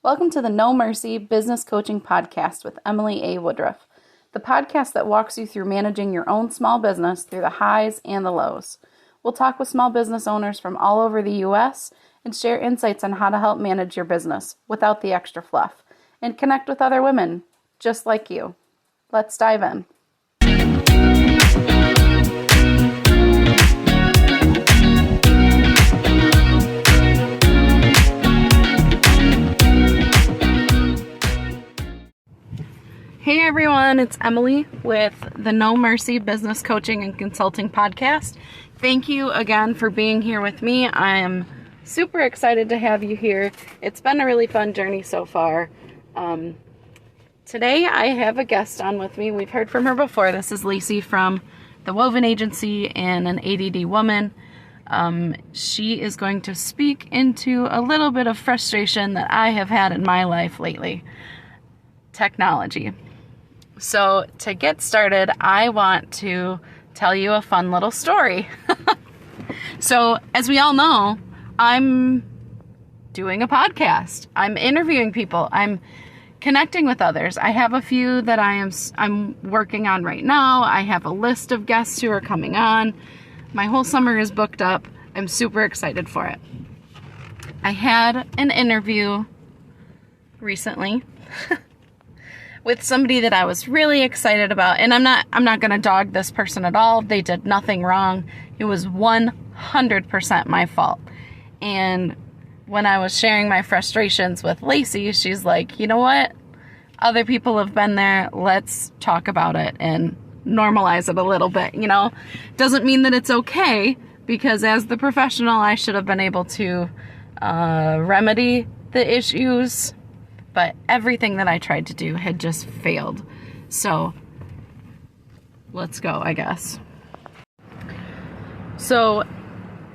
Welcome to the No Mercy Business Coaching Podcast with Emily A. Woodruff, the podcast that walks you through managing your own small business through the highs and the lows. We'll talk with small business owners from all over the U.S. and share insights on how to help manage your business without the extra fluff and connect with other women just like you. Let's dive in. Hey everyone, it's Emily with the No Mercy Business Coaching and Consulting Podcast. Thank you again for being here with me. I am super excited to have you here. It's been a really fun journey so far. Today I have a guest on with me. We've heard from her before. This is Lacey from the Woven Agency and an ADD woman. She is going to speak into a little bit of frustration that I have had in my life lately. Technology. So to get started, I want to tell you a fun little story. So as we all know, I'm doing a podcast. I'm interviewing people. I'm connecting with others. I have a few that I'm working on right now. I have a list of guests who are coming on. My whole summer is booked up. I'm super excited for it. I had an interview recently with somebody that I was really excited about. And I'm not going to dog this person at all. They did nothing wrong. It was 100% my fault. And when I was sharing my frustrations with Lacey, she's like, you know what? Other people have been there. Let's talk about it and normalize it a little bit. You know, doesn't mean that it's okay, because as the professional, I should have been able to remedy the issues. But everything that I tried to do had just failed. So let's go, I guess. So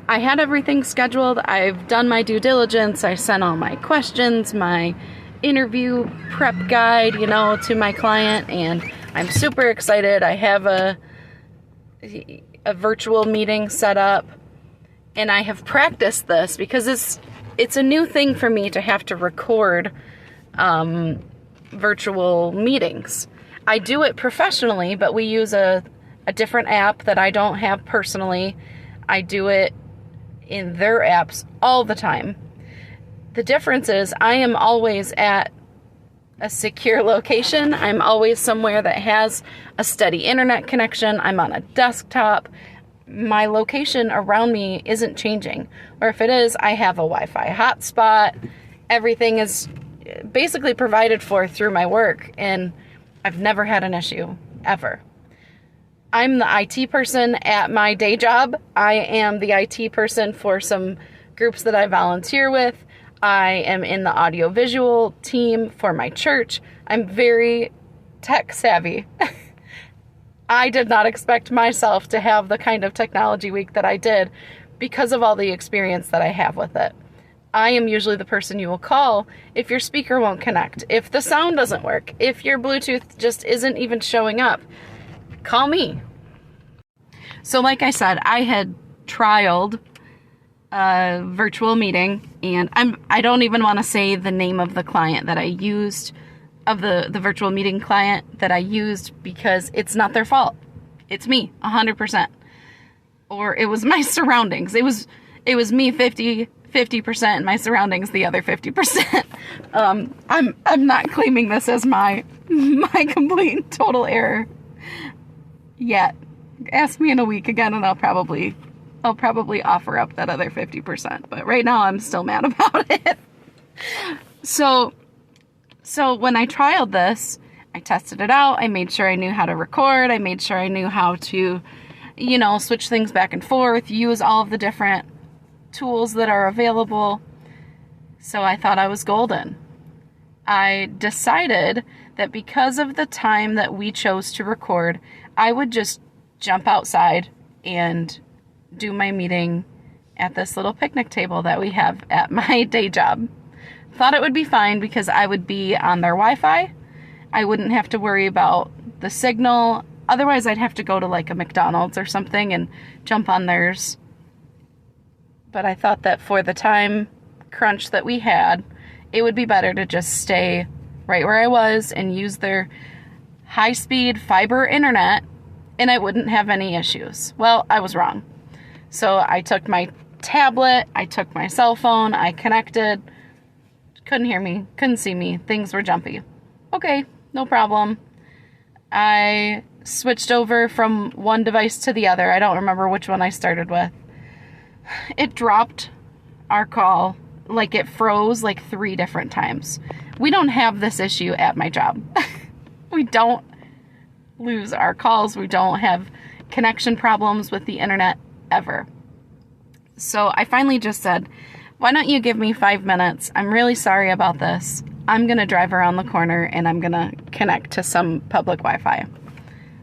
I had everything scheduled. I've done my due diligence. I sent all my questions, my interview prep guide, to my client, and I'm super excited. I have a virtual meeting set up, and I have practiced this because it's a new thing for me to have to record virtual meetings. I do it professionally, but we use a different app that I don't have personally. I do it in their apps all the time. The difference is I am always at a secure location. I'm always somewhere that has a steady internet connection. I'm on a desktop. My location around me isn't changing. Or if it is, I have a Wi-Fi hotspot. Everything is basically provided for through my work, and I've never had an issue, ever. I'm the IT person at my day job. I am the IT person for some groups that I volunteer with. I am in the audiovisual team for my church. I'm very tech savvy. I did not expect myself to have the kind of technology week that I did because of all the experience that I have with it. I am usually the person you will call if your speaker won't connect, if the sound doesn't work, if your Bluetooth just isn't even showing up. Call me. So like I said, I had trialed a virtual meeting, and I don't even want to say the name of the client that I used, of the virtual meeting client that I used, because it's not their fault. It's me, 100%. Or it was my surroundings. It was me 50% and my surroundings the other 50%. I'm not claiming this as my complete and total error yet. Ask me in a week again and I'll probably offer up that other 50%. But right now I'm still mad about it. So when I trialed this, I tested it out. I made sure I knew how to record. I made sure I knew how to, switch things back and forth, use all of the different tools that are available. So I thought I was golden. I decided that because of the time that we chose to record, I would just jump outside and do my meeting at this little picnic table that we have at my day job. Thought it would be fine because I would be on their Wi-Fi. I wouldn't have to worry about the signal. Otherwise, I'd have to go to like a McDonald's or something and jump on theirs. But I thought that for the time crunch that we had, it would be better to just stay right where I was and use their high-speed fiber internet, and I wouldn't have any issues. Well, I was wrong. So I took my tablet, I took my cell phone, I connected, couldn't hear me, couldn't see me, things were jumpy. Okay, no problem. I switched over from one device to the other. I don't remember which one I started with. It dropped our call, like it froze like 3 different times. We don't have this issue at my job. We don't lose our calls. We don't have connection problems with the internet ever. So I finally just said, why don't you give me 5 minutes? I'm really sorry about this. I'm going to drive around the corner and I'm going to connect to some public Wi-Fi.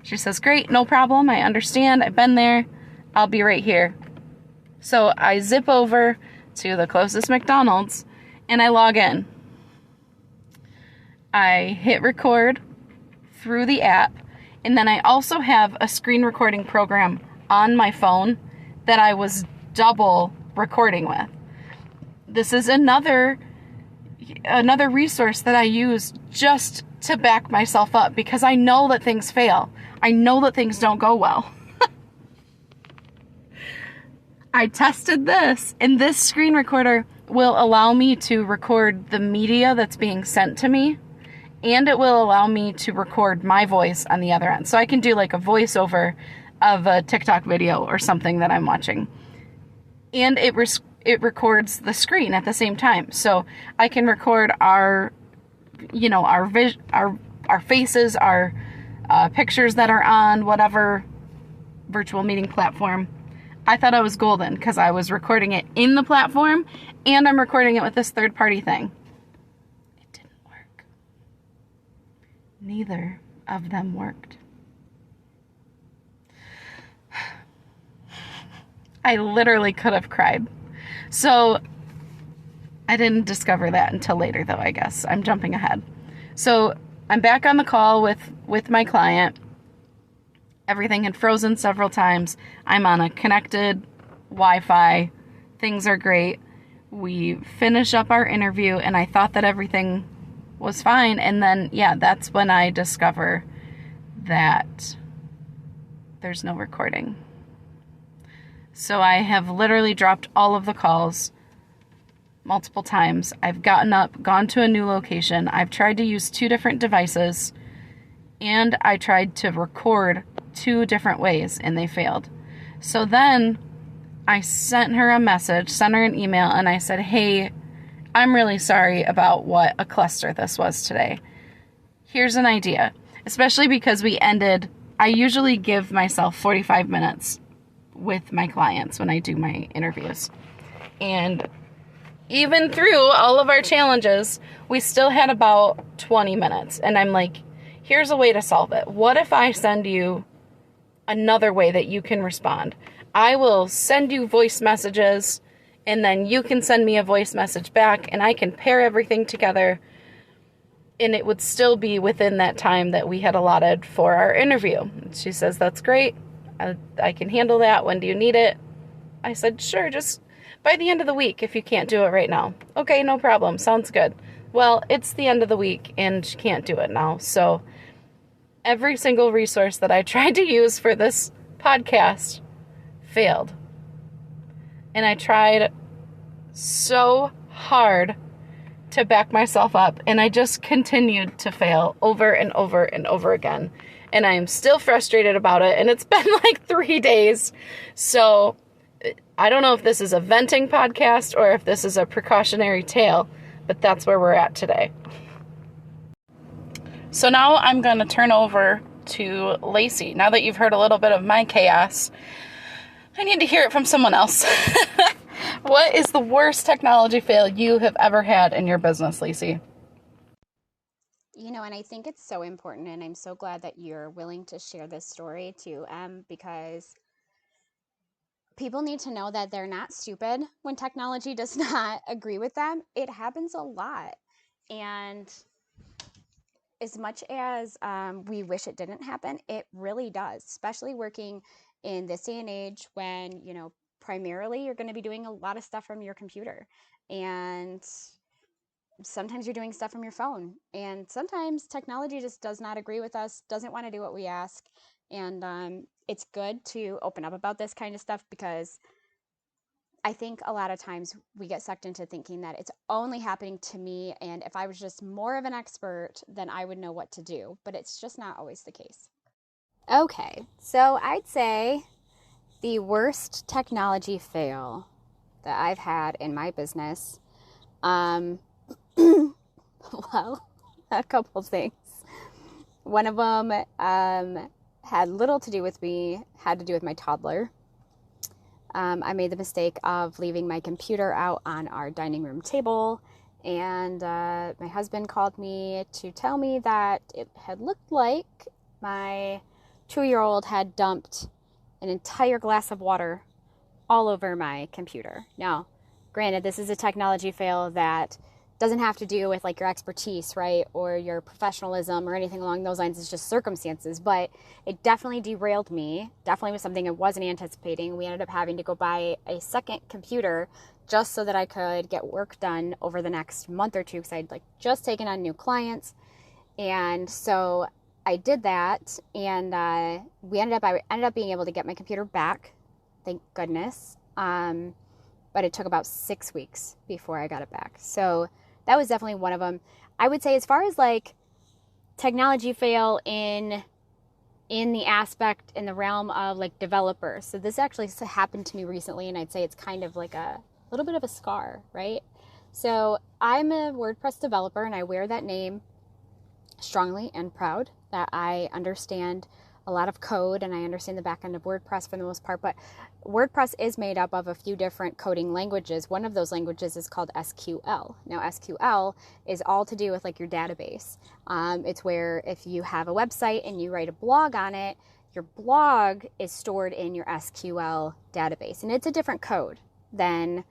She says, great, no problem. I understand. I've been there. I'll be right here. So I zip over to the closest McDonald's and I log in. I hit record through the app, and then I also have a screen recording program on my phone that I was double recording with. This is another resource that I use just to back myself up because I know that things fail. I know that things don't go well. I tested this, and this screen recorder will allow me to record the media that's being sent to me, and it will allow me to record my voice on the other end. So I can do like a voiceover of a TikTok video or something that I'm watching. And it records the screen at the same time. So I can record our faces, our pictures that are on whatever virtual meeting platform. I thought I was golden because I was recording it in the platform and I'm recording it with this third-party thing. It didn't work. Neither of them worked. I literally could have cried. So I didn't discover that until later, though, I guess. I'm jumping ahead. So I'm back on the call with my client. Everything had frozen several times. I'm on a connected Wi-Fi. Things are great. We finish up our interview, and I thought that everything was fine. And then, that's when I discover that there's no recording. So I have literally dropped all of the calls multiple times. I've gotten up, gone to a new location. I've tried to use 2 different devices, and I tried to record 2 different ways, and they failed. So then I sent her a message, sent her an email, and I said, hey, I'm really sorry about what a cluster this was today. Here's an idea, especially because I usually give myself 45 minutes with my clients when I do my interviews. And even through all of our challenges, we still had about 20 minutes. And I'm like, here's a way to solve it. What if I send you another way that you can respond? I will send you voice messages, and then you can send me a voice message back, and I can pair everything together, and it would still be within that time that we had allotted for our interview. And she says, that's great. I can handle that. When do you need it? I said, sure, just by the end of the week if you can't do it right now. Okay, no problem. Sounds good. Well, it's the end of the week, and she can't do it now. So every single resource that I tried to use for this podcast failed. And I tried so hard to back myself up, and I just continued to fail over and over and over again. And I am still frustrated about it, and it's been like 3 days. So I don't know if this is a venting podcast or if this is a precautionary tale, but that's where we're at today. So now I'm going to turn over to Lacey. Now that you've heard a little bit of my chaos, I need to hear it from someone else. What is the worst technology fail you have ever had in your business, Lacey? And I think it's so important, and I'm so glad that you're willing to share this story too, because people need to know that they're not stupid when technology does not agree with them. It happens a lot. And as much as we wish it didn't happen, it really does, especially working in this day and age when, primarily you're going to be doing a lot of stuff from your computer. And sometimes you're doing stuff from your phone, and sometimes technology just does not agree with us, doesn't want to do what we ask. And it's good to open up about this kind of stuff, because I think a lot of times we get sucked into thinking that it's only happening to me, and if I was just more of an expert, then I would know what to do. But it's just not always the case. Okay, so I'd say the worst technology fail that I've had in my business, well, a couple things. One of them had little to do with me, had to do with my toddler. I made the mistake of leaving my computer out on our dining room table, and my husband called me to tell me that it had looked like my 2-year-old had dumped an entire glass of water all over my computer. Now, granted, this is a technology fail that doesn't have to do with like your expertise, right? Or your professionalism or anything along those lines. It's just circumstances, but it definitely derailed me. Definitely was something I wasn't anticipating. We ended up having to go buy a second computer just so that I could get work done over the next month or two, because I'd like just taken on new clients. And so I did that, and I ended up being able to get my computer back, thank goodness. But it took about 6 weeks before I got it back. So that was definitely one of them. I would say, as far as like technology fail in the aspect, in the realm of like developers. So this actually happened to me recently, and I'd say it's kind of like a little bit of a scar, right? So I'm a WordPress developer, and I wear that name strongly and proud that I understand a lot of code, and I understand the back end of WordPress for the most part. But WordPress is made up of a few different coding languages. One of those languages is called SQL. Now, SQL is all to do with like your database. It's where if you have a website and you write a blog on it, your blog is stored in your SQL database, and it's a different code than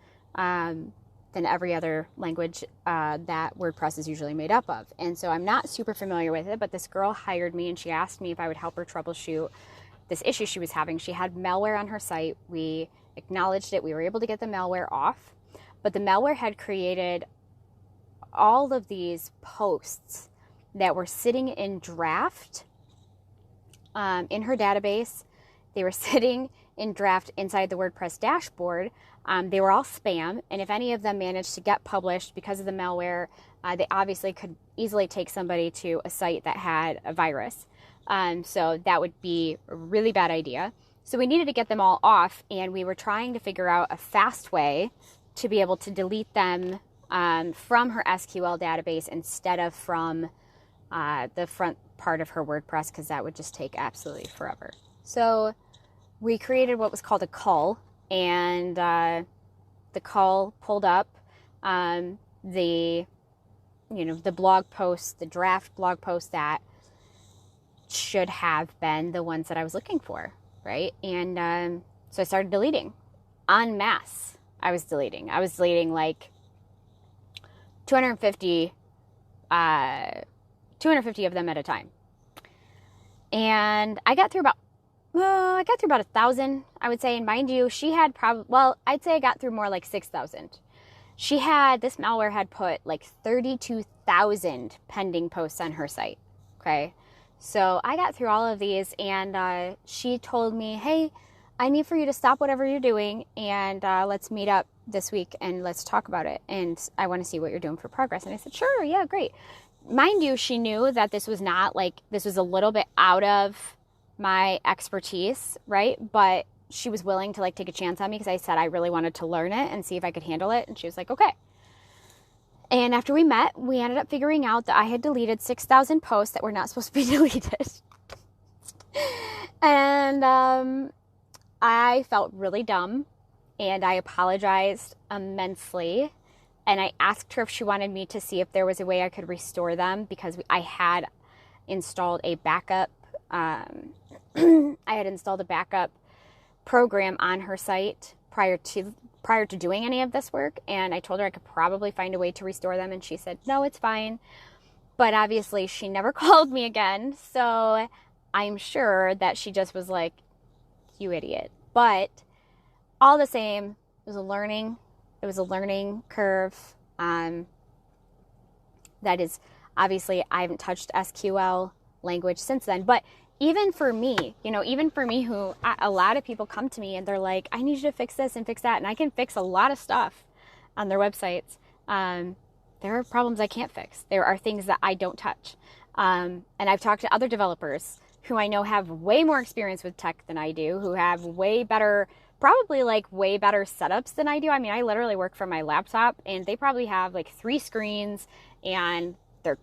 every other language that WordPress is usually made up of. And so I'm not super familiar with it, but this girl hired me, and she asked me if I would help her troubleshoot this issue she was having. She had malware on her site. We acknowledged it. We were able to get the malware off, but the malware had created all of these posts that were sitting in draft in her database. They were sitting in draft inside the WordPress dashboard. They were all spam, and if any of them managed to get published because of the malware, they obviously could easily take somebody to a site that had a virus. So that would be a really bad idea. So we needed to get them all off, and we were trying to figure out a fast way to be able to delete them from her SQL database instead of from the front part of her WordPress, because that would just take absolutely forever. So we created what was called a cull, and the cull pulled up the blog posts, the draft blog posts that should have been the ones that I was looking for, right? And so I started deleting en masse. I was deleting like 250 of them at a time. And I got through about 1,000, I would say. And mind you, she had I'd say I got through more like 6,000. This malware had put like 32,000 pending posts on her site. Okay. So I got through all of these, and she told me, hey, I need for you to stop whatever you're doing, and let's meet up this week and let's talk about it. And I want to see what you're doing for progress. And I said, sure, yeah, great. Mind you, she knew that this was a little bit out of my expertise, right? But she was willing to like take a chance on me, because I said I really wanted to learn it and see if I could handle it. And she was like, okay. And after we met, we ended up figuring out that I had deleted 6,000 posts that were not supposed to be deleted. And I felt really dumb, and I apologized immensely. And I asked her if she wanted me to see if there was a way I could restore them, because I had installed a backup. I had installed a backup program on her site prior to doing any of this work, and I told her I could probably find a way to restore them, and she said, no, it's fine. But obviously she never called me again, so I'm sure that she just was like, you idiot. But all the same, it was a learning curve. That is, obviously, I haven't touched SQL language since then. But even for me, who a lot of people come to me and they're like, I need you to fix this and fix that. And I can fix a lot of stuff on their websites. There are problems I can't fix. There are things that I don't touch. And I've talked to other developers who I know have way more experience with tech than I do, who have way better setups than I do. I mean, I literally work from my laptop and they probably have like 3 screens and their,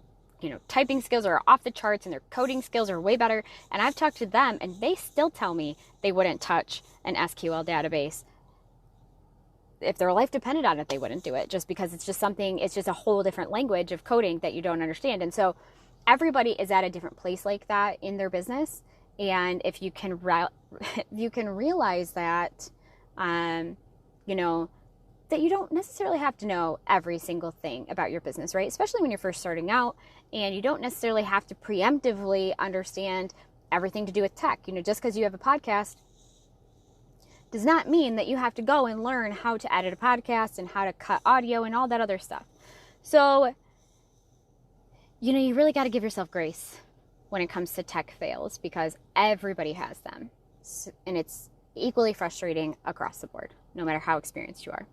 typing skills are off the charts and their coding skills are way better. And I've talked to them and they still tell me they wouldn't touch an SQL database. If their life depended on it, they wouldn't do it, just because it's just a whole different language of coding that you don't understand. And so everybody is at a different place like that in their business. And if you can realize that, that you don't necessarily have to know every single thing about your business, right? Especially when you're first starting out, and you don't necessarily have to preemptively understand everything to do with tech. Just because you have a podcast does not mean that you have to go and learn how to edit a podcast and how to cut audio and all that other stuff. So, you really got to give yourself grace when it comes to tech fails, because everybody has them. And it's equally frustrating across the board, no matter how experienced you are.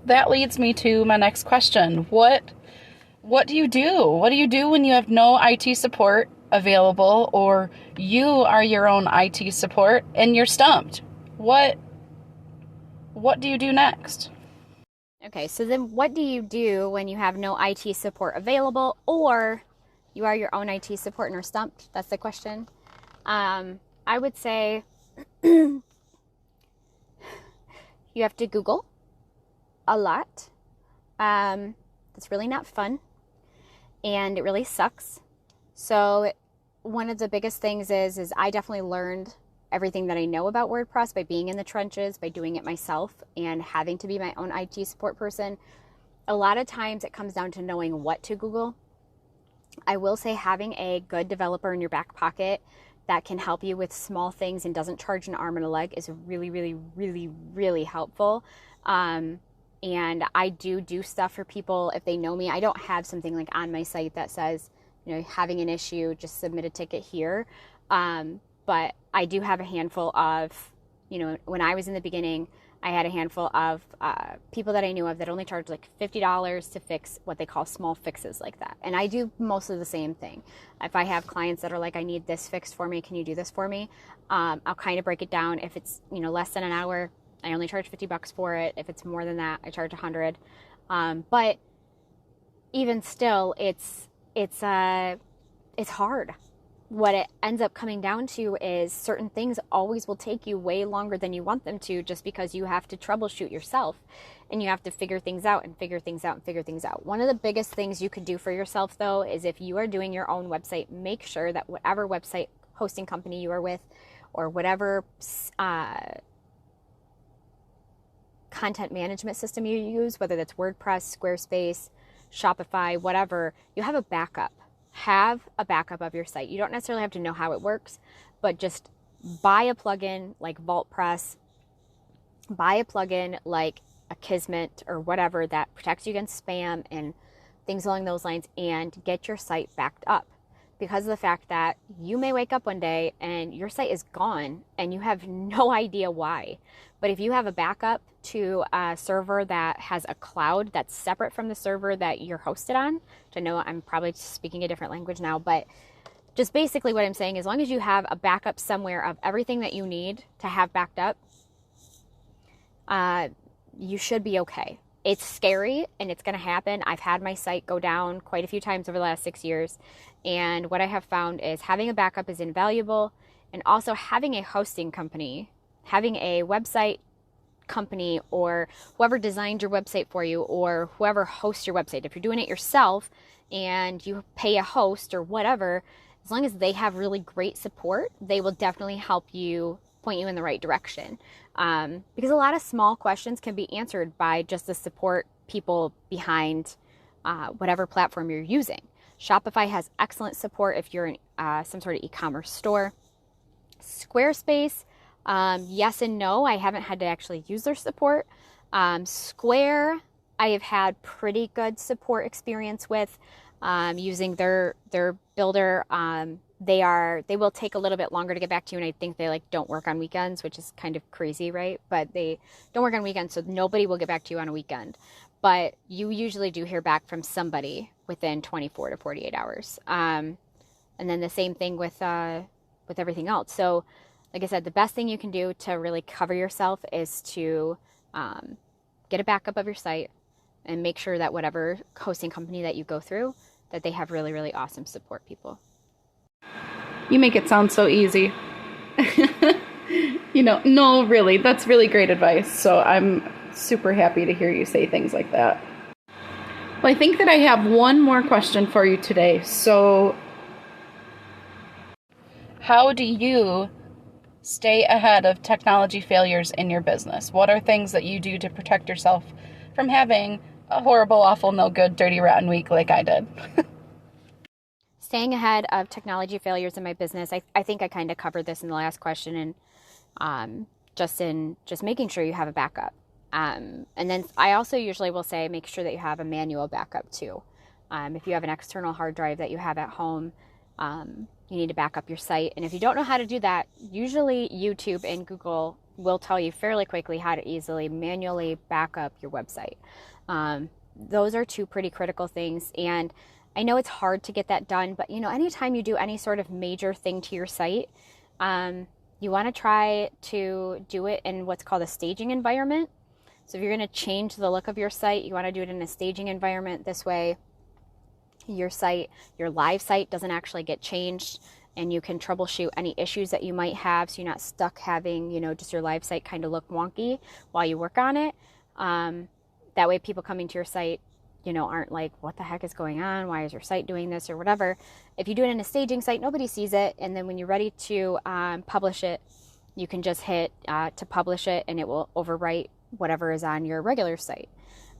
That leads me to my next question. What do you do? What do you do when you have no IT support available, or you are your own IT support and you're stumped? What do you do next? Okay, so then what do you do when you have no IT support available, or you are your own IT support and are stumped? That's the question. I would say you have to Google a lot. It's really not fun, and it really sucks. So one of the biggest things is I definitely learned everything that I know about WordPress by being in the trenches, by doing it myself and having to be my own IT support person. A lot of times it comes down to knowing what to Google. I will say having a good developer in your back pocket that can help you with small things and doesn't charge an arm and a leg is really, really, really, really helpful. And I do stuff for people if they know me. I don't have something like on my site that says, having an issue, just submit a ticket here. But I do have a handful of, when I was in the beginning, I had a handful of people that I knew of that only charged like $50 to fix what they call small fixes like that. And I do mostly the same thing. If I have clients that are like, I need this fixed for me, can you do this for me? I'll kind of break it down. If it's, less than an hour, I only charge $50 for it. If it's more than that, I charge $100. But even still, it's hard. What it ends up coming down to is certain things always will take you way longer than you want them to, just because you have to troubleshoot yourself and you have to figure things out. One of the biggest things you could do for yourself, though, is if you are doing your own website, make sure that whatever website hosting company you are with, or whatever content management system you use, whether that's WordPress, Squarespace, Shopify, whatever, you have a backup. Have a backup of your site. You don't necessarily have to know how it works, but just buy a plugin like VaultPress, buy a plugin like a Kismet or whatever that protects you against spam and things along those lines, and get your site backed up. Because of the fact that you may wake up one day and your site is gone and you have no idea why. But if you have a backup to a server that has a cloud that's separate from the server that you're hosted on, which I know I'm probably speaking a different language now, but just basically what I'm saying, as long as you have a backup somewhere of everything that you need to have backed up, you should be okay. It's scary and it's going to happen. I've had my site go down quite a few times over the last 6 years. And what I have found is having a backup is invaluable. And also having a hosting company, having a website company, or whoever designed your website for you, or whoever hosts your website. If you're doing it yourself and you pay a host or whatever, as long as they have really great support, they will definitely help you, point you in the right direction. Because a lot of small questions can be answered by just the support people behind whatever platform you're using. Shopify has excellent support if you're in some sort of e-commerce store. Squarespace, yes and no. I haven't had to actually use their support. Square, I have had pretty good support experience with using their builder. They will take a little bit longer to get back to you, and I think they like don't work on weekends, which is kind of crazy, right? But they don't work on weekends, so nobody will get back to you on a weekend. But you usually do hear back from somebody within 24 to 48 hours. And then the same thing with everything else. So like I said, the best thing you can do to really cover yourself is to get a backup of your site and make sure that whatever hosting company that you go through, that they have really, really awesome support people. You make it sound so easy. No, really, that's really great advice. So I'm super happy to hear you say things like that. Well, I think that I have one more question for you today. So how do you stay ahead of technology failures in your business? What are things that you do to protect yourself from having a horrible, awful, no good, dirty, rotten week like I did? Staying ahead of technology failures in my business, I think I kind of covered this in the last question, and just making sure you have a backup. And then I also usually will say make sure that you have a manual backup too. If you have an external hard drive that you have at home, you need to back up your site. And if you don't know how to do that, usually YouTube and Google will tell you fairly quickly how to easily manually back up your website. Those are two pretty critical things. And I know it's hard to get that done, but anytime you do any sort of major thing to your site, you want to try to do it in what's called a staging environment. So if you're going to change the look of your site, you want to do it in a staging environment. This way, your live site doesn't actually get changed, and you can troubleshoot any issues that you might have, so you're not stuck having, just your live site kind of look wonky while you work on it. That way people coming to your site, aren't like, what the heck is going on? Why is your site doing this or whatever? If you do it in a staging site, nobody sees it. And then when you're ready to publish it, you can just hit to publish it, and it will overwrite whatever is on your regular site.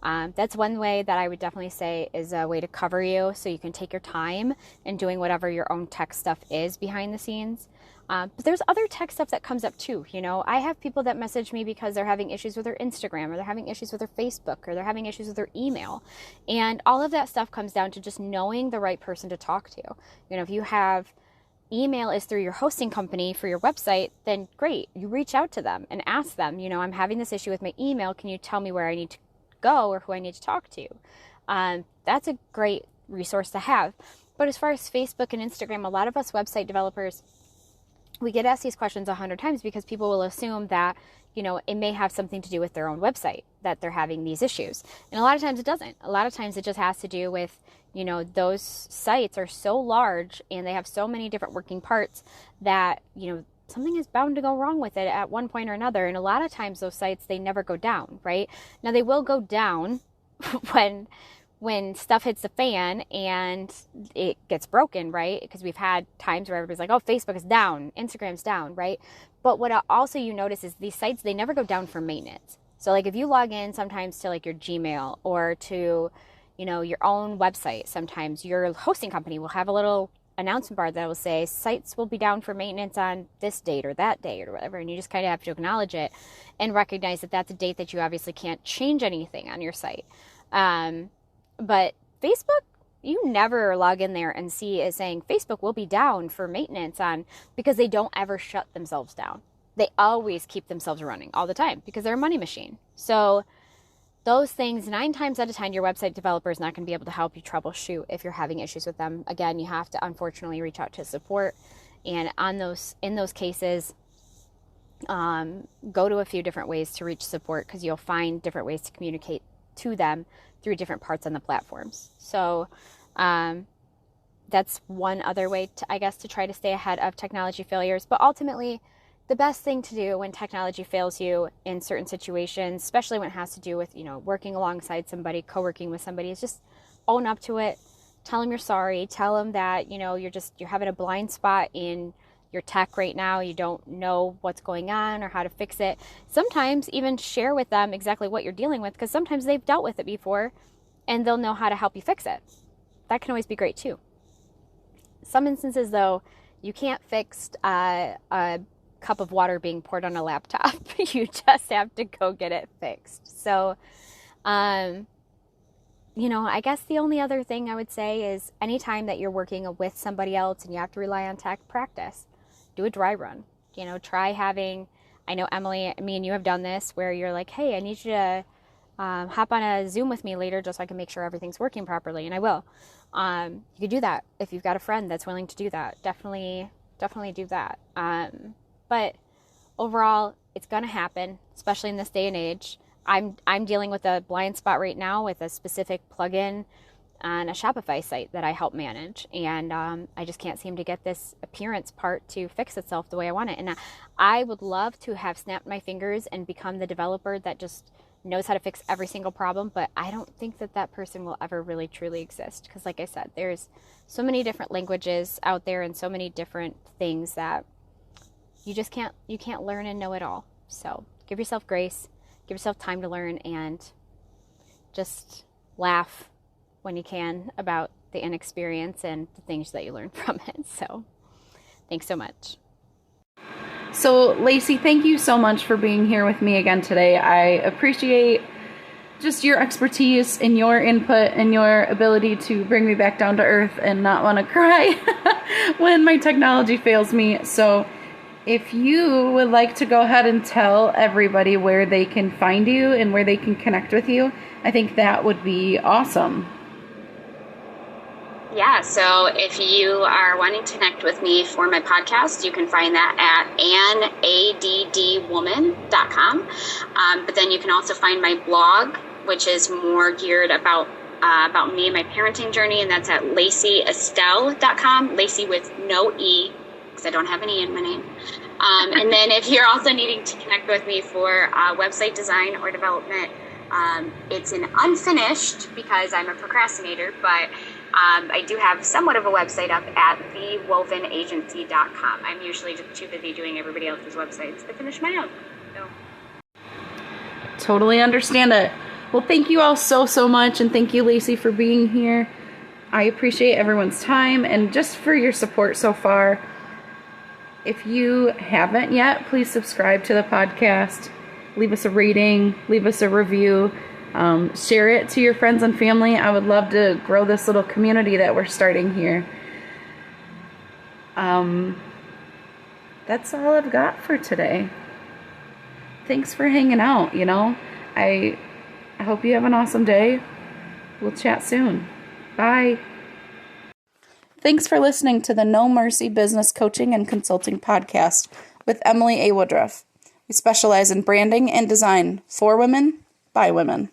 That's one way that I would definitely say is a way to cover you, so you can take your time in doing whatever your own tech stuff is behind the scenes. But there's other tech stuff that comes up too. I have people that message me because they're having issues with their Instagram, or they're having issues with their Facebook, or they're having issues with their email. And all of that stuff comes down to just knowing the right person to talk to. If you have email is through your hosting company for your website, then great. You reach out to them and ask them, I'm having this issue with my email. Can you tell me where I need to go or who I need to talk to? That's a great resource to have. But as far as Facebook and Instagram, a lot of us website developers, we get asked these questions 100 times because people will assume that, it may have something to do with their own website that they're having these issues. And a lot of times it doesn't. A lot of times it just has to do with, those sites are so large and they have so many different working parts that, something is bound to go wrong with it at one point or another. And a lot of times those sites, they never go down, right? Now they will go down when stuff hits the fan and it gets broken, right? Because we've had times where everybody's like, oh, Facebook is down, Instagram's down, right? But what also you notice is these sites, they never go down for maintenance. So like if you log in sometimes to like your Gmail or to, your own website, sometimes your hosting company will have a little announcement bar that will say sites will be down for maintenance on this date or that date or whatever. And you just kind of have to acknowledge it and recognize that that's a date that you obviously can't change anything on your site. But Facebook, you never log in there and see it saying Facebook will be down for maintenance on, because they don't ever shut themselves down. They always keep themselves running all the time because they're a money machine. So those things, 9 times out of 10, your website developer is not going to be able to help you troubleshoot if you're having issues with them. Again, you have to unfortunately reach out to support. And in those cases, go to a few different ways to reach support, because you'll find different ways to communicate to them through different parts on the platforms. So that's one other way to try to stay ahead of technology failures. But ultimately, the best thing to do when technology fails you in certain situations, especially when it has to do with, working alongside somebody, co-working with somebody, is just own up to it. Tell them you're sorry. Tell them that, you're having a blind spot in your tech right now. You don't know what's going on or how to fix it. Sometimes even share with them exactly what you're dealing with, because sometimes they've dealt with it before and they'll know how to help you fix it. That can always be great too. Some instances though, you can't fix a cup of water being poured on a laptop. You just have to go get it fixed. So I guess the only other thing I would say is anytime that you're working with somebody else and you have to rely on tech, practice. Do a dry run. Try having, I know Emily, me and you have done this where you're like, hey, I need you to hop on a Zoom with me later just so I can make sure everything's working properly, and I will. You could do that if you've got a friend that's willing to do that. Definitely do that. But overall, it's going to happen, especially in this day and age. I'm dealing with a blind spot right now with a specific plugin on a Shopify site that I help manage, and I just can't seem to get this appearance part to fix itself the way I want it. And I would love to have snapped my fingers and become the developer that just knows how to fix every single problem, but I don't think that person will ever really truly exist, because like I said, there's so many different languages out there and so many different things that you can't learn and know it all. So give yourself grace, give yourself time to learn, and just laugh when you can about the inexperience and the things that you learn from it. So thanks so much. So, Lacey, thank you so much for being here with me again today. I appreciate just your expertise and your input and your ability to bring me back down to earth and not want to cry when my technology fails me. So, if you would like to go ahead and tell everybody where they can find you and where they can connect with you, I think that would be awesome. Yeah, so if you are wanting to connect with me for my podcast, you can find that at annaddwoman.com. But then you can also find my blog, which is more geared about me and my parenting journey, and that's at lacyestelle.com, Lacey with no E, because I don't have an E in my name. And then if you're also needing to connect with me for website design or development, it's an unfinished because I'm a procrastinator, but I do have somewhat of a website up at thewovenagency.com. I'm usually just too busy doing everybody else's websites to finish my own. So. Totally understand it. Well, thank you all so much, and thank you, Lacey, for being here. I appreciate everyone's time and just for your support so far. If you haven't yet, please subscribe to the podcast. Leave us a rating, leave us a review. Share it to your friends and family. I would love to grow this little community that we're starting here. That's all I've got for today. Thanks for hanging out, I hope you have an awesome day. We'll chat soon. Bye. Thanks for listening to the No Mercy Business Coaching and Consulting Podcast with Emily A. Woodruff. We specialize in branding and design for women, by women.